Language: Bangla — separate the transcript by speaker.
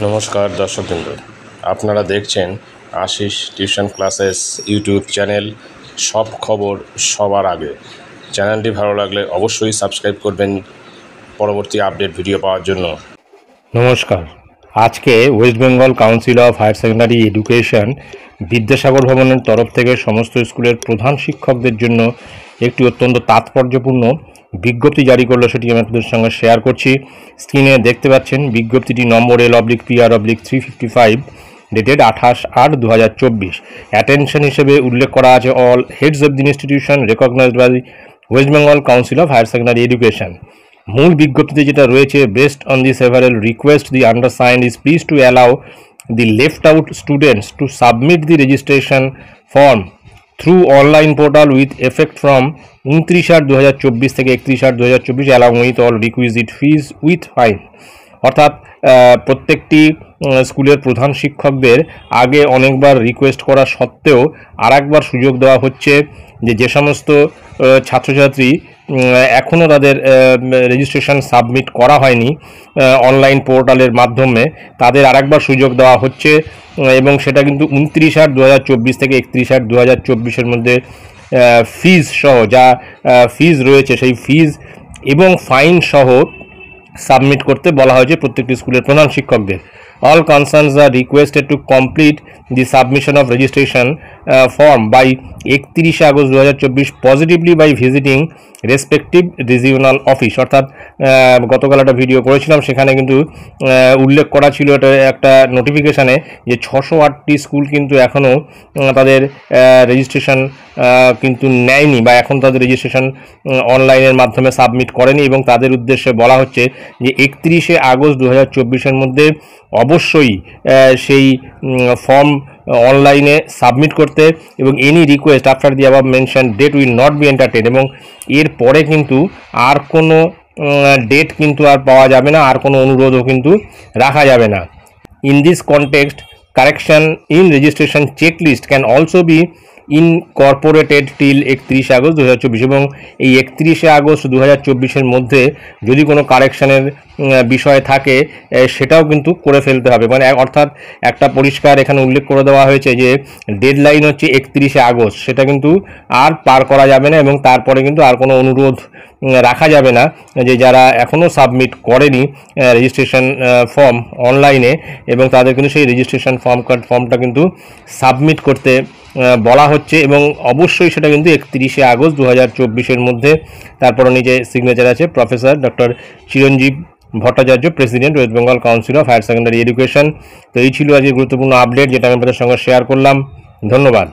Speaker 1: নমস্কার দর্শকবৃন্দ, আপনারা দেখছেন Ashis tuition classes YouTube channel. সব খবর সবার আগে। চ্যানেলটি ভালো লাগলে অবশ্যই সাবস্ক্রাইব করবেন পরবর্তী আপডেট ভিডিও পাওয়ার জন্য।
Speaker 2: নমস্কার। আজকে West Bengal Council of Higher Secondary Education Vidyasagar ভবনের তরফ থেকে সমস্ত স্কুলের প্রধান শিক্ষকদের জন্য একটি অত্যন্ত তাৎপর্যপূর্ণ বিজ্ঞপ্তি জারি করলো, সেটি আমি আপনাদের সঙ্গে শেয়ার করছি। স্ক্রিনে দেখতে পাচ্ছেন বিজ্ঞপ্তিটি নম্বর L/PR/355 ডেটেড 28/8/2024। অ্যাটেনশন হিসেবে উল্লেখ করা আছে all heads of the institution recognised by West Bengal Council of Higher Secondary Education. মূল বিজ্ঞপ্তিতে যেটা রয়েছে, based on the several request the undersigned is please to allow the left out students to submit the registration form through online portal with effect from 29/8/2024 থেকে 31/8/2024 along with all requisite fees with fine. অর্থাৎ প্রত্যেকটি স্কুলের প্রধান শিক্ষকদের আগে অনেকবার রিকোয়েস্ট করা সত্ত্বেও আরেকবার সুযোগ দেওয়া হচ্ছে যে সমস্ত ছাত্রছাত্রী এখনও তাদের রেজিস্ট্রেশন সাবমিট করা হয়নি অনলাইন পোর্টালের মাধ্যমে, তাদের আরেকবার সুযোগ দেওয়া হচ্ছে এবং সেটা কিন্তু 29/8/2024 থেকে 31/8/2024 মধ্যে ফিজ সহ যা ফিজ রয়েছে সেই ফিজ এবং ফাইন সহ সাবমিট করতে বলা হয়েছে প্রত্যেকটি স্কুলের প্রধান শিক্ষকদের। All concerns are requested to complete the submission of registration form by 31/8/2024 positively by visiting respective regional office. অর্থাৎ গতকাল একটা ভিডিও করেছিলাম, সেখানে কিন্তু উল্লেখ করা ছিল এটা একটা নোটিফিকেশানে যে 608টি স্কুল কিন্তু এখনও তাদের রেজিস্ট্রেশন কিন্তু নেয়নি বা এখন তাদের রেজিস্ট্রেশন অনলাইনের মাধ্যমে সাবমিট করেনি এবং তাদের উদ্দেশ্যে বলা হচ্ছে যে 31/8/2024 মধ্যে অবশ্যই সেই ফর্ম অনলাইনে সাবমিট করতে এবং any request after the above mention date will not be entertain. এবং এর পরে কিন্তু আর কোনো ডেট কিন্তু আর পাওয়া যাবে না, আর কোনো অনুরোধও কিন্তু রাখা যাবে না। In this context correction in registration checklist can also be Incorporated till 31/8/2024 এবং এই 31/8/2024 মধ্যে যদি কোনো কারেকশানের বিষয় থাকে সেটাও কিন্তু করে ফেলতে হবে। মানে অর্থাৎ একটা পরিষ্কার এখানে উল্লেখ করে দেওয়া হয়েছে যে ডেডলাইন হচ্ছে 31 আগস্ট, সেটা কিন্তু আর পার করা যাবে না এবং তারপরে কিন্তু আর কোনো অনুরোধ রাখা যাবে না যে যারা এখনও সাবমিট করেনি রেজিস্ট্রেশন ফর্ম অনলাইনে এবং তাদের কিন্তু সেই রেজিস্ট্রেশন ফর্মটা কিন্তু সাবমিট করতে বলা হচ্ছে এবং অবশ্যই সেটা কিন্তু 31/8/2024 মধ্যে। তারপরে নিজে সিগনেচার আছে professor doctor Chiranjib Bhattacharya, president West Bengal Council of Higher Secondary Education. তো এই ছিল আজকে গুরুত্বপূর্ণ আপডেট যেটা আমি আপনাদের সঙ্গে শেয়ার করলাম। ধন্যবাদ।